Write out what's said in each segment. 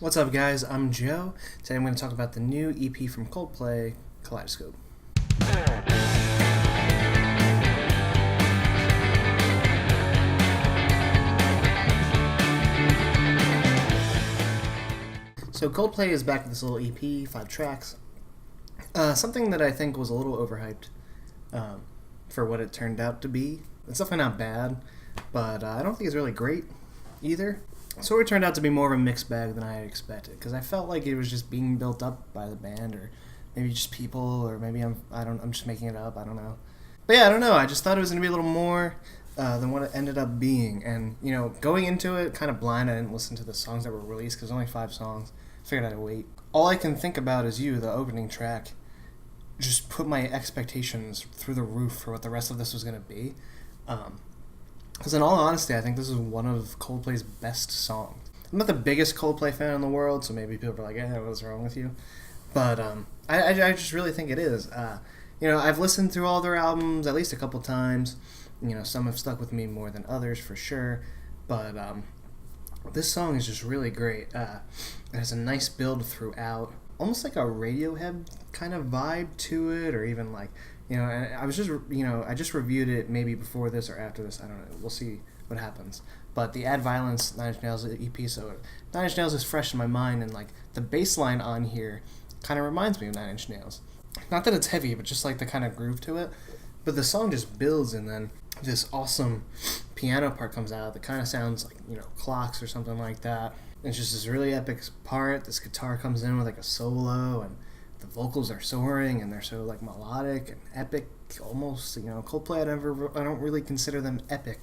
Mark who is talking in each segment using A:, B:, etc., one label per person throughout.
A: What's up, guys? I'm Joe. Today I'm going to talk about the new EP from Coldplay, Kaleidoscope. So Coldplay is back with this little EP, 5 tracks. Something that I think was a little overhyped for what it turned out to be. It's definitely not bad, but I don't think it's really great either. So it turned out to be more of a mixed bag than I had expected, because I felt like it was just being built up by the band, or maybe just people, or maybe I'm just making it up. I don't know. But yeah, I don't know. I just thought it was gonna be a little more than what it ended up being. And going into it kind of blind, I didn't listen to the songs that were released because only 5 songs. Figured I'd wait. All I can think about is You, the opening track. Just put my expectations through the roof for what the rest of this was gonna be. Because in all honesty, I think this is one of Coldplay's best songs. I'm not the biggest Coldplay fan in the world, so maybe people are like, what's wrong with you? But I just really think it is. I've listened through all their albums at least a couple times. Some have stuck with me more than others, for sure. But this song is just really great. It has a nice build throughout. Almost like a Radiohead kind of vibe to it, or even like... and I was just, I just reviewed it maybe before this or after this. I don't know. We'll see what happens. But the Add Violence 9 Inch Nails EP, so 9 Inch Nails is fresh in my mind, and like the bass line on here kind of reminds me of 9 Inch Nails. Not that it's heavy, but just like the kind of groove to it. But the song just builds, and then this awesome piano part comes out that kind of sounds like, clocks or something like that. It's just this really epic part. This guitar comes in with like a solo, and the vocals are soaring, and they're so like melodic and epic, almost. Coldplay, I don't really consider them epic,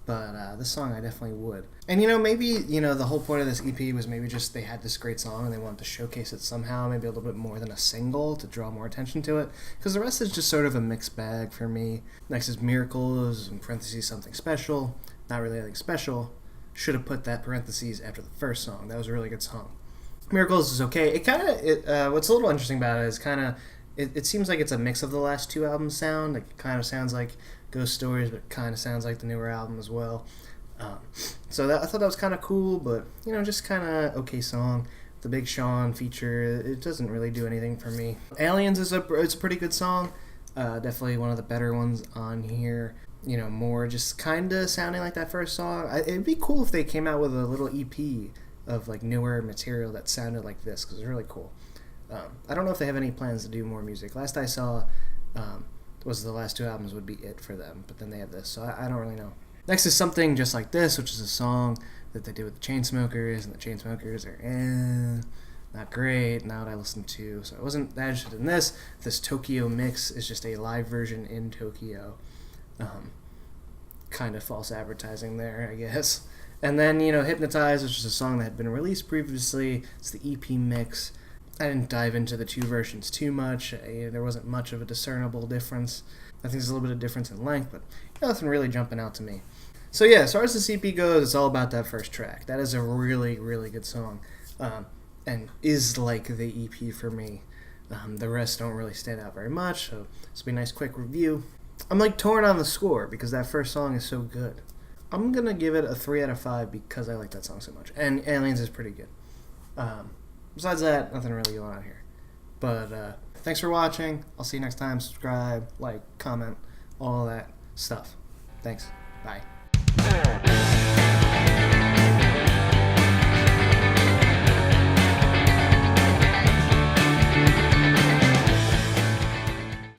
A: but this song I definitely would. And maybe the whole point of this EP was maybe just they had this great song and they wanted to showcase it somehow, maybe a little bit more than a single to draw more attention to it. Because the rest is just sort of a mixed bag for me. Next is Miracles, in parentheses something special. Not really anything special. Should have put that parentheses after the first song. That was a really good song. Miracles is okay. What's a little interesting about it is it seems like it's a mix of the last 2 albums sound. Like, it kind of sounds like Ghost Stories, but it kind of sounds like the newer album as well. I thought that was kind of cool, but just kind of okay song. The Big Sean feature, it doesn't really do anything for me. Aliens it's a pretty good song. Definitely one of the better ones on here. More just kind of sounding like that first song. It'd be cool if they came out with a little EP of like newer material that sounded like this, because it's really cool. I don't know if they have any plans to do more music. Last I saw was the last 2 albums would be it for them, but then they have this, so I don't really know. Next is Something Just Like This, which is a song that they did with the Chainsmokers, and the Chainsmokers are not great, not what I listened to, so I wasn't that interested in this. This Tokyo mix is just a live version in Tokyo. Kind of false advertising there, I guess. And then, Hypnotize, which is a song that had been released previously. It's the EP mix. I didn't dive into the 2 versions too much. There wasn't much of a discernible difference. I think there's a little bit of difference in length, but nothing really jumping out to me. So yeah, as far as the EP goes, it's all about that first track. That is a really, really good song, and is like the EP for me. The rest don't really stand out very much, so this will be a nice quick review. I'm like torn on the score because that first song is so good. I'm going to give it a 3 out of 5 because I like that song so much. And Aliens is pretty good. Besides that, nothing really going on here. But thanks for watching. I'll see you next time. Subscribe, like, comment, all that stuff. Thanks. Bye.